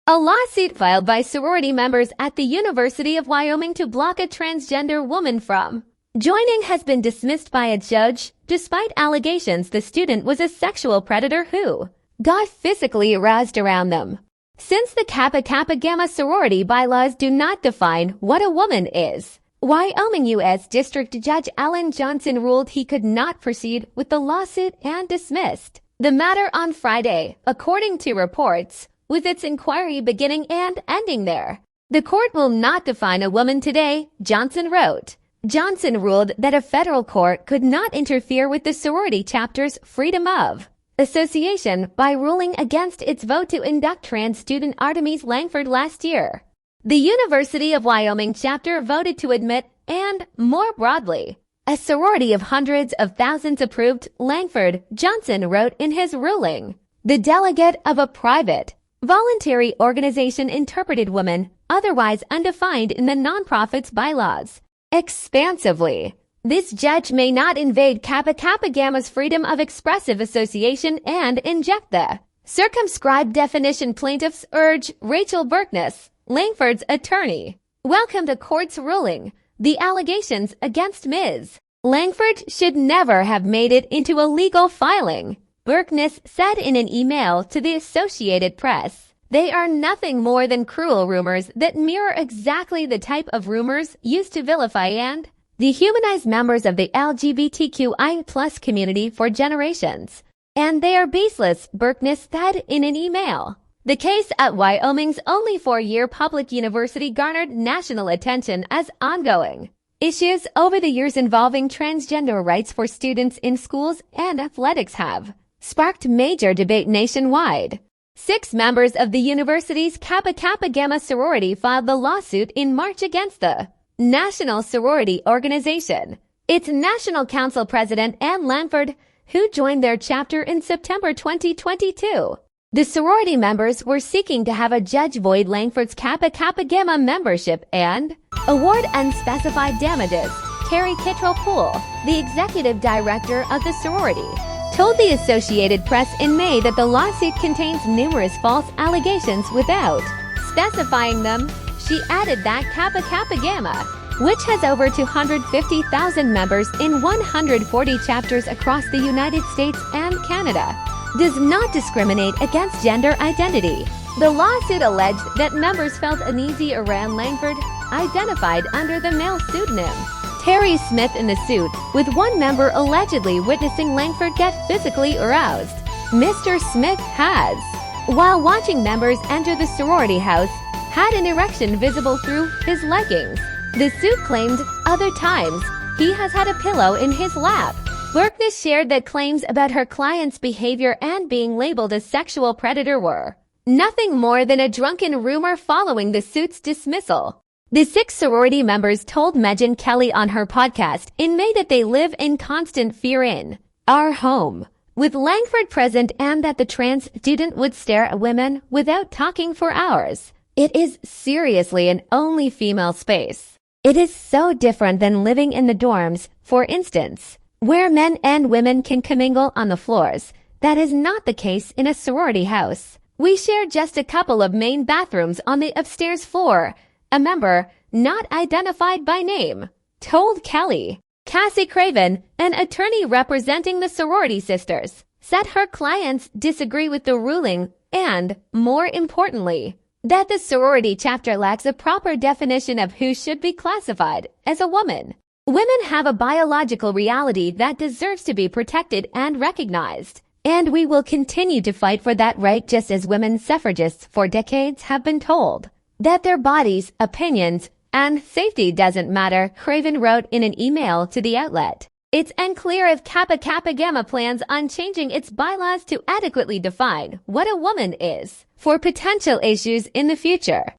A lawsuit filed by sorority members at the University of Wyoming to block a transgender woman from joining has been dismissed by a judge, despite allegations the student was a sexual predator who got physically aroused around them. Since the Kappa Kappa Gamma sorority bylaws do not define what a woman is, Wyoming U.S. District Judge Alan Johnson ruled he could not proceed with the lawsuit and dismissed the matter on Friday, according to reports, with its inquiry beginning and ending there. The court will not define a woman today, Johnson wrote. Johnson ruled that a federal court could not interfere with the sorority chapter's freedom of association by ruling against its vote to induct trans student Artemis Langford last year. The University of Wyoming chapter voted to admit, and more broadly, a sorority of hundreds of thousands approved Langford, Johnson wrote in his ruling. The delegate of a private, voluntary organization interpreted woman, otherwise undefined in the nonprofit's bylaws, expansively. This judge may not invade Kappa Kappa Gamma's freedom of expressive association and inject the circumscribed definition, plaintiffs urge, Rachel Berkness, Langford's attorney. Welcome to court's ruling. The allegations against Ms. Langford should never have made it into a legal filing, Berkness said in an email to the Associated Press. They are nothing more than cruel rumors that mirror exactly the type of rumors used to vilify and dehumanize members of the LGBTQI+ community for generations. And they are baseless, Berkness said in an email. The case at Wyoming's only 4-year public university garnered national attention as ongoing issues over the years involving transgender rights for students in schools and athletics have sparked major debate nationwide. 6 members of the university's Kappa Kappa Gamma sorority filed the lawsuit in March against the National Sorority Organization, its National Council President Ann Langford, who joined their chapter in September 2022. The sorority members were seeking to have a judge void Langford's Kappa Kappa Gamma membership and award unspecified damages. Carrie Kittrell-Poole, the executive director of the sorority, told the Associated Press in May that the lawsuit contains numerous false allegations without specifying them. She added that Kappa Kappa Gamma, which has over 250,000 members in 140 chapters across the United States and Canada, does not discriminate against gender identity. The lawsuit alleged that members felt uneasy around Langford, identified under the male pseudonym Terry Smith in the suit, with one member allegedly witnessing Langford get physically aroused. Mr. Smith has, while watching members enter the sorority house, had an erection visible through his leggings. The suit claimed other times he has had a pillow in his lap. Berkness shared that claims about her client's behavior and being labeled a sexual predator were nothing more than a drunken rumor following the suit's dismissal. The 6 sorority members told Megyn Kelly on her podcast in May that they live in constant fear in our home, with Langford present, and that the trans student would stare at women without talking for hours. It is seriously an only female space. It is so different than living in the dorms, for instance, where men and women can commingle on the floors. That is not the case in a sorority house. We share just a couple of main bathrooms on the upstairs floor, a member, not identified by name, told Kelly. Cassie Craven, an attorney representing the sorority sisters, said her clients disagree with the ruling and, more importantly, that the sorority chapter lacks a proper definition of who should be classified as a woman. Women have a biological reality that deserves to be protected and recognized, and we will continue to fight for that right, just as women suffragists for decades have been told that their bodies, opinions, and safety doesn't matter, Craven wrote in an email to the outlet. It's unclear if Kappa Kappa Gamma plans on changing its bylaws to adequately define what a woman is for potential issues in the future.